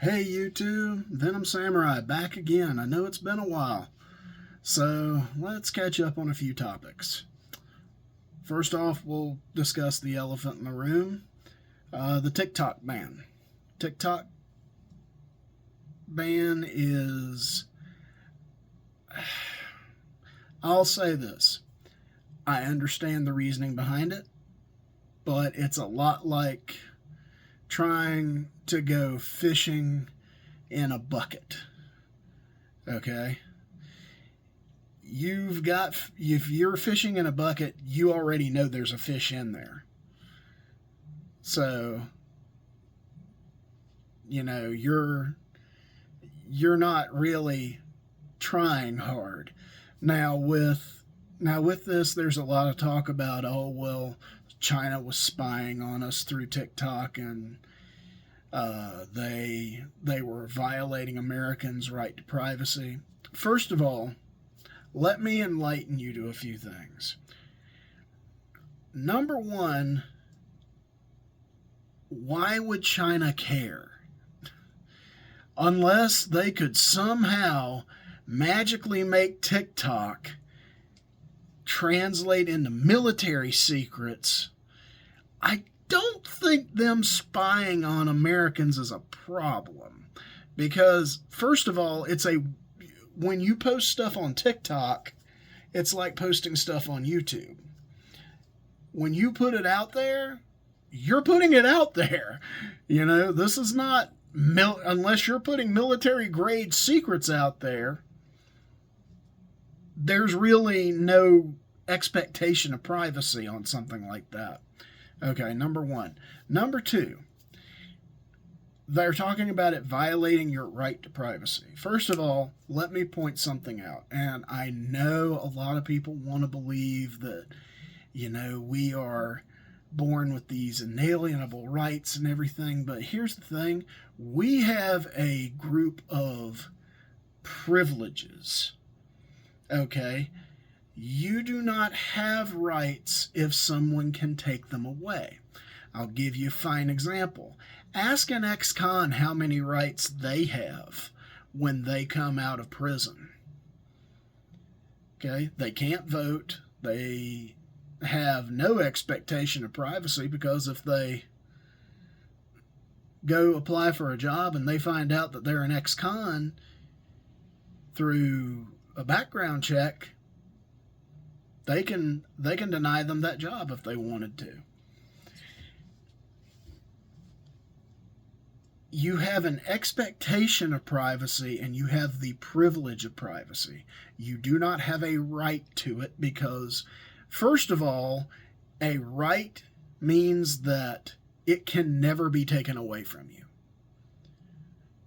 Hey YouTube, Venom Samurai back again. I know it's been a while, so let's catch up on a few topics. First off, we'll discuss the elephant in the room, the TikTok ban. TikTok ban is, I'll say this, I understand the reasoning behind it, but it's a lot like trying to go fishing in a bucket. Okay? If you're fishing in a bucket, you already know there's a fish in there. So, you're not really trying hard. Now with this, there's a lot of talk about, oh well, China was spying on us through TikTok, and they were violating Americans' right to privacy. First of all, let me enlighten you to a few things. Number one, why would China care? Unless they could somehow magically make TikTok translate into military secrets, I don't think them spying on Americans is a problem. Because, first of all, when you post stuff on TikTok, it's like posting stuff on YouTube. When you put it out there, you're putting it out there. This is not, unless you're putting military grade secrets out there, there's really no expectation of privacy on something like that. Okay, number one. Number two, they're talking about it violating your right to privacy. First of all, let me point something out. And I know a lot of people want to believe that, we are born with these inalienable rights and everything. But here's the thing. We have a group of privileges. Okay? You do not have rights if someone can take them away. I'll give you a fine example. Ask an ex-con how many rights they have when they come out of prison. Okay? They can't vote. They have no expectation of privacy, because if they go apply for a job and they find out that they're an ex-con through a background check, they can deny them that job if they wanted to. You have an expectation of privacy and you have the privilege of privacy. You do not have a right to it because, first of all, a right means that it can never be taken away from you.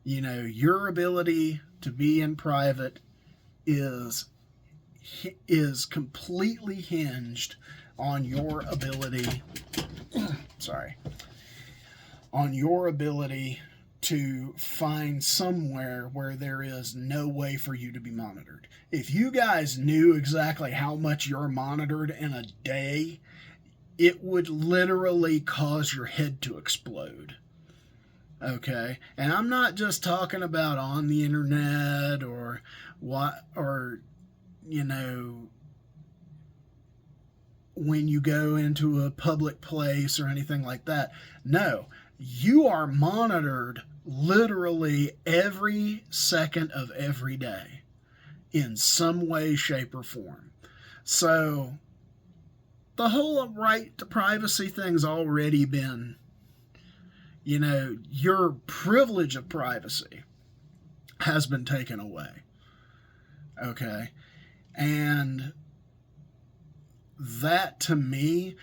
Your ability to be in private is completely hinged on your ability to find somewhere where there is no way for you to be monitored. If you guys knew exactly how much you're monitored in a day, it would literally cause your head to explode. Okay? And I'm not just talking about on the internet or when you go into a public place or anything like that. No, you are monitored literally every second of every day in some way, shape, or form. So the whole right to privacy thing's already been, your privilege of privacy has been taken away. Okay? And that, to me,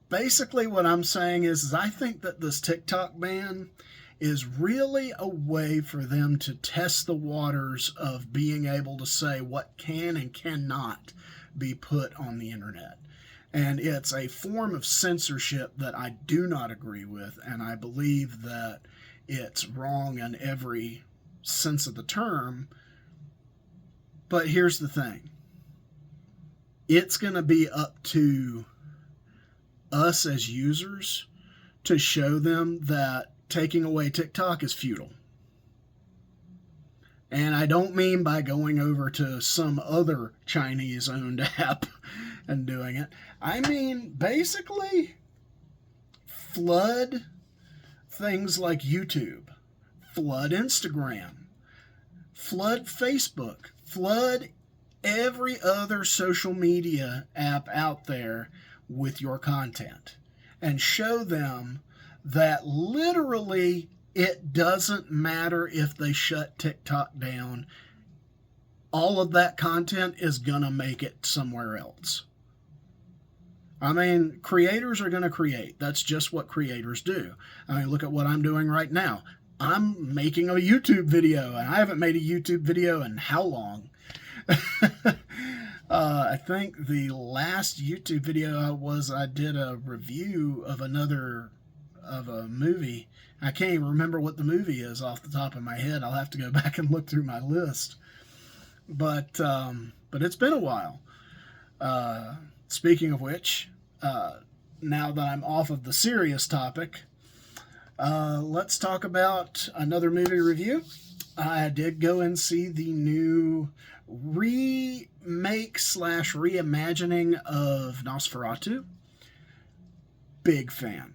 basically what I'm saying is I think that this TikTok ban is really a way for them to test the waters of being able to say what can and cannot be put on the internet. And it's a form of censorship that I do not agree with, and I believe that it's wrong in every sense of the term. But here's the thing. It's going to be up to us as users to show them that taking away TikTok is futile. And I don't mean by going over to some other Chinese-owned app and doing it. I mean basically flood things like YouTube, flood Instagram, flood Facebook, flood every other social media app out there with your content, and show them that literally it doesn't matter if they shut TikTok down. All of that content is going to make it somewhere else. I mean, creators are going to create. That's just what creators do. I mean, look at what I'm doing right now. I'm making a YouTube video, and I haven't made a YouTube video in how long? I think the last YouTube video I did a review of a movie. I can't even remember what the movie is off the top of my head. I'll have to go back and look through my list. But it's been a while. Speaking of which, now that I'm off of the serious topic, let's talk about another movie review. I did go and see the new remake / reimagining of Nosferatu. Big fan.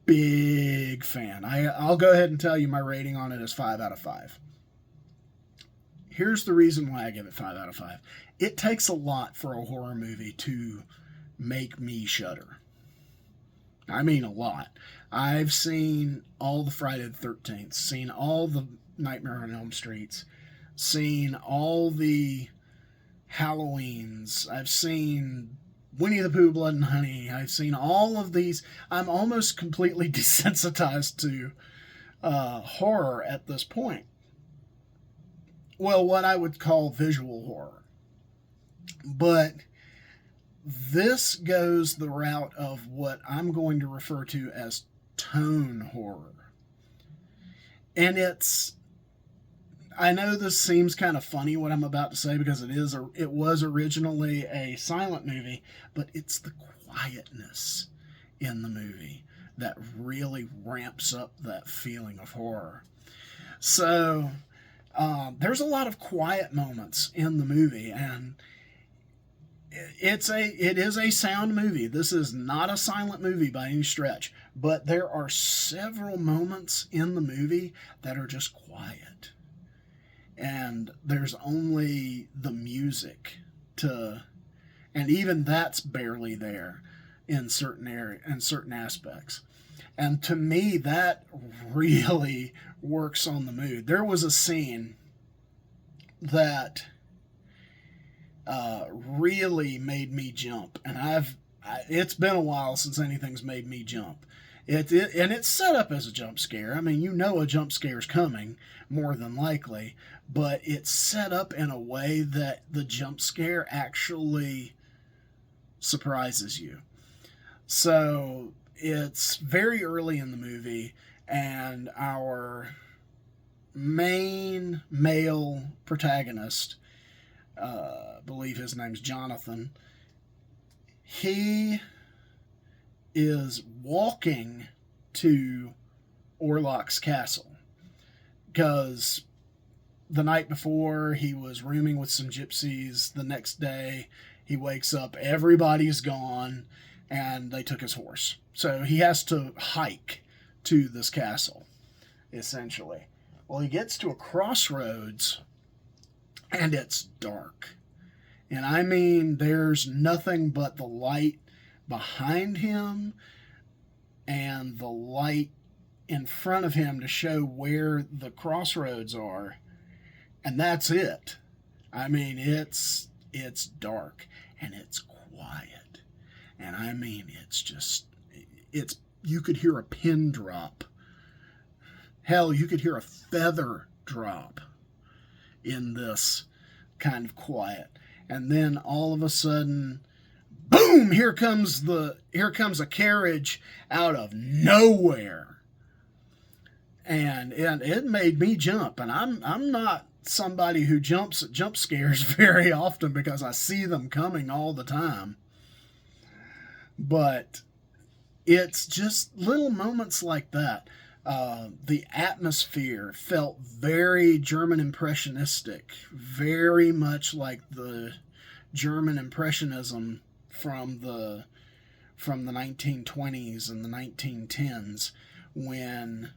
Big fan. I'll go ahead and tell you my rating on it is 5 out of 5. Here's the reason why I give it 5 out of 5. It takes a lot for a horror movie to make me shudder. I mean a lot. I've seen all the Friday the 13th, seen all the Nightmare on Elm Streets, seen all the Halloweens. I've seen Winnie the Pooh, Blood and Honey. I've seen all of these. I'm almost completely desensitized to horror at this point. Well, what I would call visual horror. But this goes the route of what I'm going to refer to as tone horror. And I know this seems kind of funny what I'm about to say, because it was originally a silent movie, but it's the quietness in the movie that really ramps up that feeling of horror. So there's a lot of quiet moments in the movie, and it is a sound movie. This is not a silent movie by any stretch, but there are several moments in the movie that are just quiet. And there's only the music and even that's barely there in certain aspects. And to me, that really works on the mood. There was a scene that really made me jump, and it's been a while since anything's made me jump. And it's set up as a jump scare. I mean, you know a jump scare's coming, more than likely, but it's set up in a way that the jump scare actually surprises you. So it's very early in the movie, and our main male protagonist, I believe his name's Jonathan, he is walking to Orlok's castle because the night before he was rooming with some gypsies. The next day he wakes up, everybody's gone, and they took his horse. So he has to hike to this castle, essentially. Well, he gets to a crossroads, and it's dark. And I mean, there's nothing but the light behind him and the light in front of him to show where the crossroads are, and that's it. I mean, it's dark and it's quiet, and I mean, it's you could hear a pin drop. Hell, you could hear a feather drop in this kind of quiet, and then all of a sudden, boom, here comes a carriage out of nowhere. And it made me jump. And I'm not somebody who jumps at jump scares very often because I see them coming all the time. But it's just little moments like that The atmosphere felt very German Impressionistic, very much like the German Impressionism from the 1920s and the 1910s, when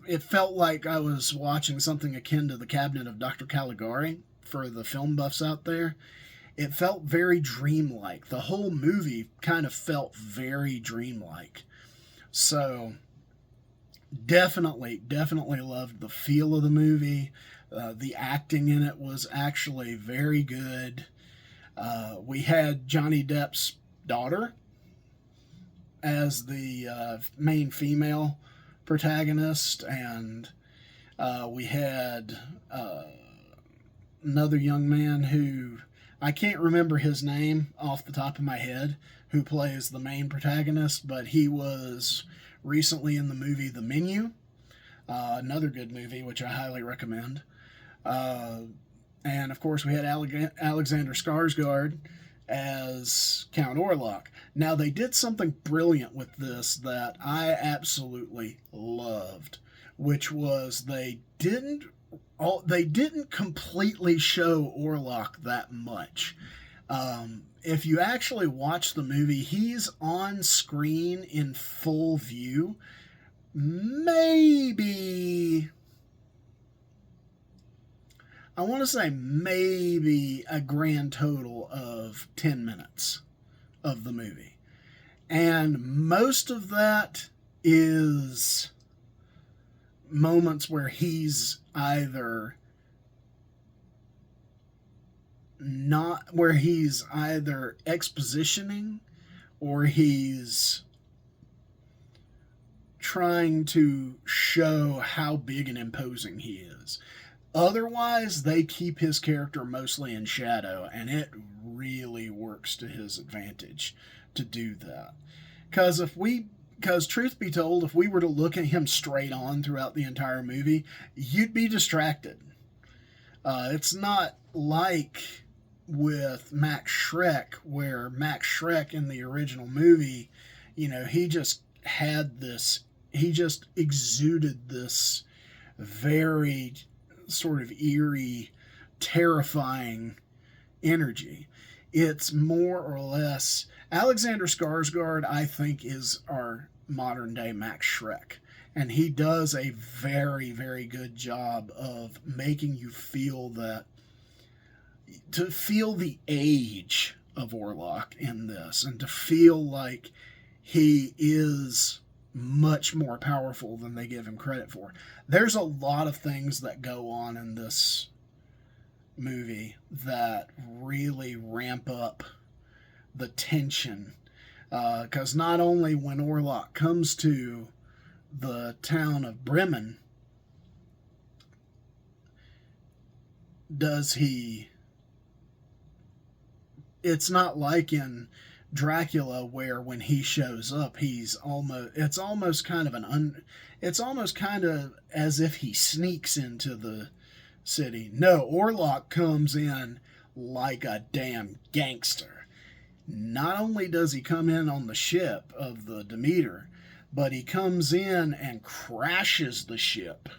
it felt like I was watching something akin to the Cabinet of Dr. Caligari for the film buffs out there. It felt very dreamlike. The whole movie kind of felt very dreamlike. So definitely loved the feel of the movie. The acting in it was actually very good. We had Johnny Depp's daughter as the main female protagonist, and we had another young man who I can't remember his name off the top of my head, who plays the main protagonist, but he was recently in the movie The Menu, another good movie which I highly recommend. And of course, we had Alexander Skarsgård as Count Orlok. Now, they did something brilliant with this that I absolutely loved, which was they didn't completely show Orlok that much. If you actually watch the movie, he's on screen in full view maybe, I want to say maybe a grand total of 10 minutes of the movie. And most of that is moments where he's either expositioning or he's trying to show how big and imposing he is. Otherwise, they keep his character mostly in shadow, and it really works to his advantage to do that. Because truth be told, if we were to look at him straight on throughout the entire movie, you'd be distracted. It's not like with Max Schreck, where Max Schreck in the original movie, he just exuded this very sort of eerie, terrifying energy. It's more or less Alexander Skarsgård, I think, is our modern day Max Schreck, and he does a very, very good job of making you feel the age of Orlok in this, and to feel like he is much more powerful than they give him credit for. There's a lot of things that go on in this movie that really ramp up the tension, because not only when Orlok comes to the town of Bremen does he, it's not like in Dracula where when he shows up it's almost kind of as if he sneaks into the city. No, Orlok comes in like a damn gangster. Not only does he come in on the ship of the Demeter, but he comes in and crashes the ship.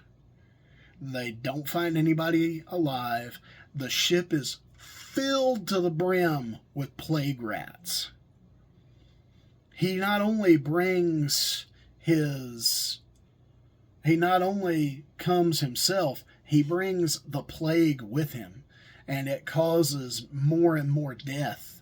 They don't find anybody alive. The ship is filled to the brim with plague rats. He not only comes himself, he brings the plague with him, and it causes more and more death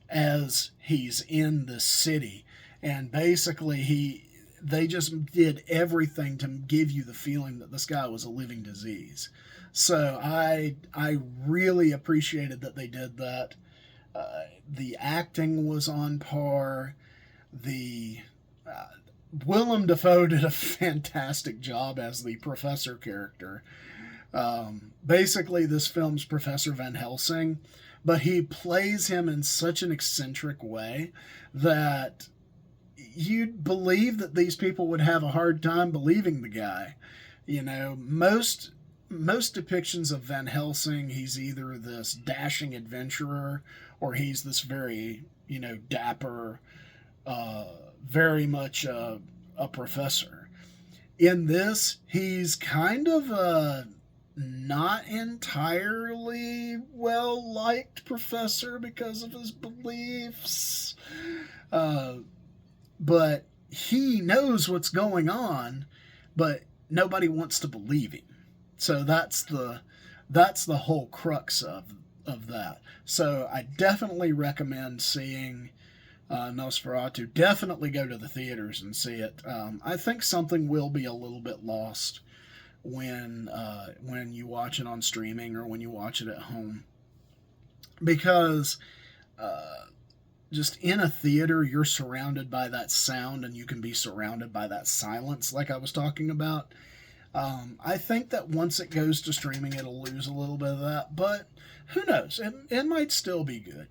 as he's in the city. And basically they just did everything to give you the feeling that this guy was a living disease. So I really appreciated that they did that. The acting was on par. Willem Dafoe did a fantastic job as the professor character. Basically, this film's Professor Van Helsing, but he plays him in such an eccentric way that you'd believe that these people would have a hard time believing the guy. Most depictions of Van Helsing, he's either this dashing adventurer or he's this very, dapper, very much a professor. In this, he's kind of a not entirely well liked professor because of his beliefs. Uh, but he knows what's going on, but nobody wants to believe him. So that's the whole crux of that. So I definitely recommend seeing Nosferatu. Definitely go to the theaters and see it. I think something will be a little bit lost when you watch it on streaming or when you watch it at home, because just in a theater you're surrounded by that sound and you can be surrounded by that silence, like I was talking about. I think that once it goes to streaming, it'll lose a little bit of that, but who knows? It might still be good.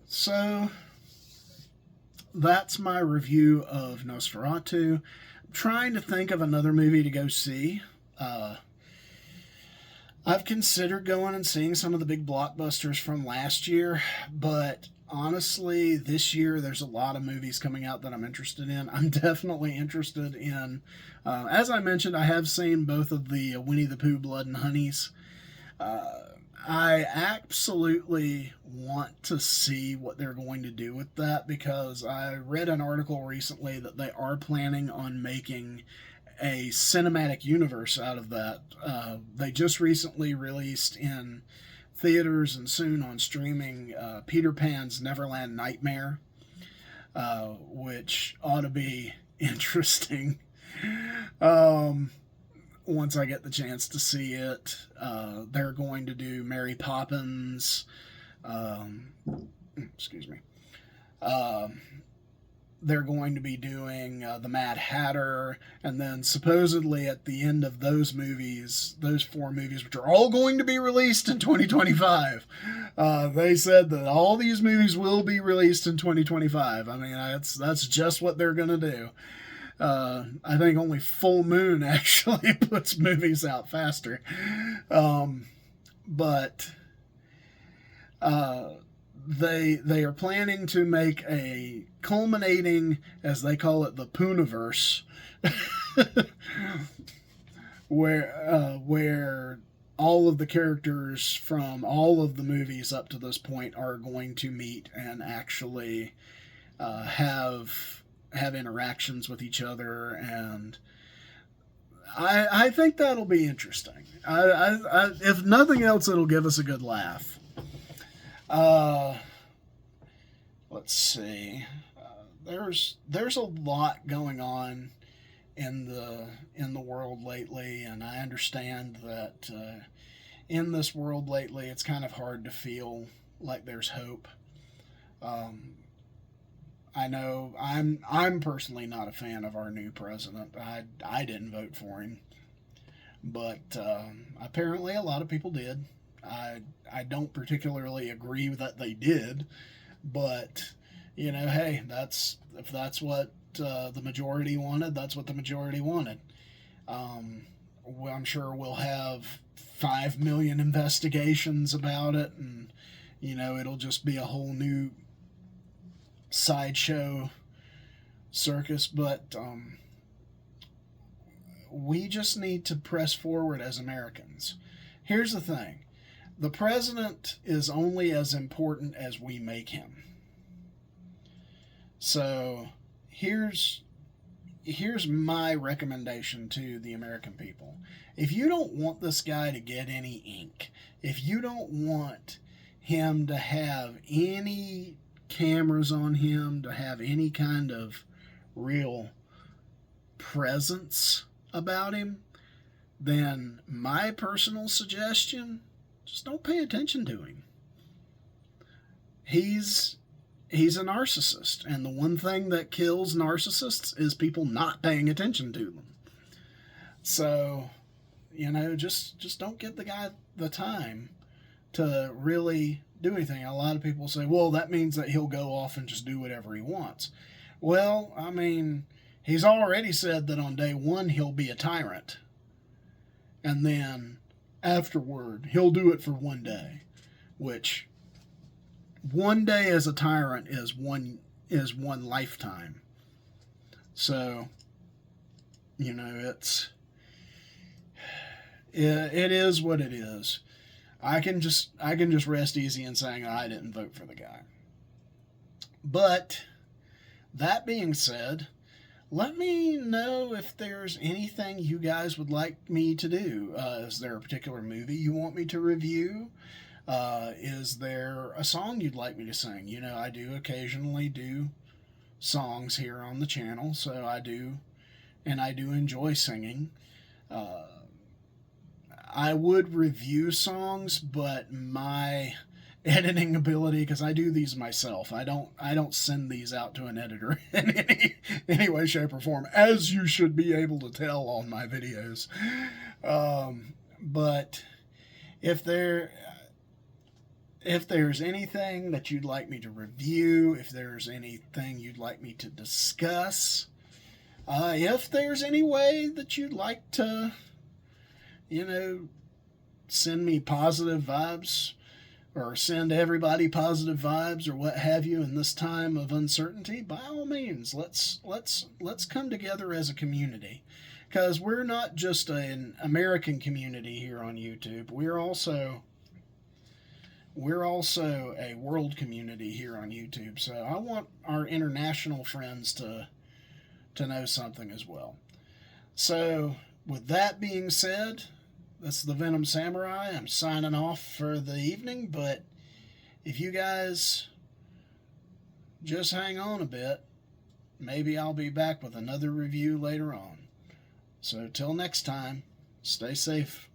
So that's my review of Nosferatu. I'm trying to think of another movie to go see. I've considered going and seeing some of the big blockbusters from last year, but honestly, this year there's a lot of movies coming out that I'm interested in. I'm definitely interested in, as I mentioned, I have seen both of the Winnie the Pooh Blood and Honeys. I absolutely want to see what they're going to do with that, because I read an article recently that they are planning on making a cinematic universe out of that. They just recently released in theaters and soon on streaming Peter Pan's Neverland Nightmare, which ought to be interesting. Once I get the chance to see it, they're going to do Mary Poppins. Excuse me. They're going to be doing the Mad Hatter, and then supposedly at the end of those movies, those four movies, which are all going to be released in 2025, they said that all these movies will be released in 2025. I mean, that's just what they're going to do. I think only Full Moon actually puts movies out faster. But they are planning to make a culminating, as they call it, the Pooniverse, where all of the characters from all of the movies up to this point are going to meet and actually have interactions with each other, and I think that'll be interesting. If nothing else, it'll give us a good laugh. Let's see. There's a lot going on in the world lately, and I understand that in this world lately, it's kind of hard to feel like there's hope. I know I'm personally not a fan of our new president. I didn't vote for him, but apparently a lot of people did. I don't particularly agree that they did, but hey, if that's what the majority wanted, that's what the majority wanted. Well, I'm sure we'll have 5 million investigations about it, and it'll just be a whole new sideshow circus. But we just need to press forward as Americans. Here's the thing: the president is only as important as we make him. So here's my recommendation to the American people. If you don't want this guy to get any ink, if you don't want him to have any cameras on him, to have any kind of real presence about him, then my personal suggestion, just don't pay attention to him. He's a narcissist, and the one thing that kills narcissists is people not paying attention to them. So, just don't give the guy the time to really do anything. A lot of people say, well, that means that he'll go off and just do whatever he wants. Well, I mean, he's already said that on day one he'll be a tyrant, and then afterward he'll do it for one day, which one day as a tyrant is one lifetime. So You know, it is what it is. I can just rest easy in saying I didn't vote for the guy. But that being said, let me know if there's anything you guys would like me to do. Is there a particular movie you want me to review? Is there a song you'd like me to sing? You know, I do occasionally do songs here on the channel, so I do, and I do enjoy singing. Uh, I would review songs, but my editing ability, because I do these myself, I don't send these out to an editor in any way, shape, or form, as you should be able to tell on my videos. But if there's anything that you'd like me to review, if there's anything you'd like me to discuss, if there's any way that you'd like to, you know, send me positive vibes or send everybody positive vibes or what have you in this time of uncertainty, by all means, let's come together as a community, because we're not just an American community here on YouTube. We're also a world community here on YouTube. So I want our international friends to know something as well. So with that being said, that's the Venom Samurai. I'm signing off for the evening, but if you guys just hang on a bit, maybe I'll be back with another review later on. So till next time, stay safe.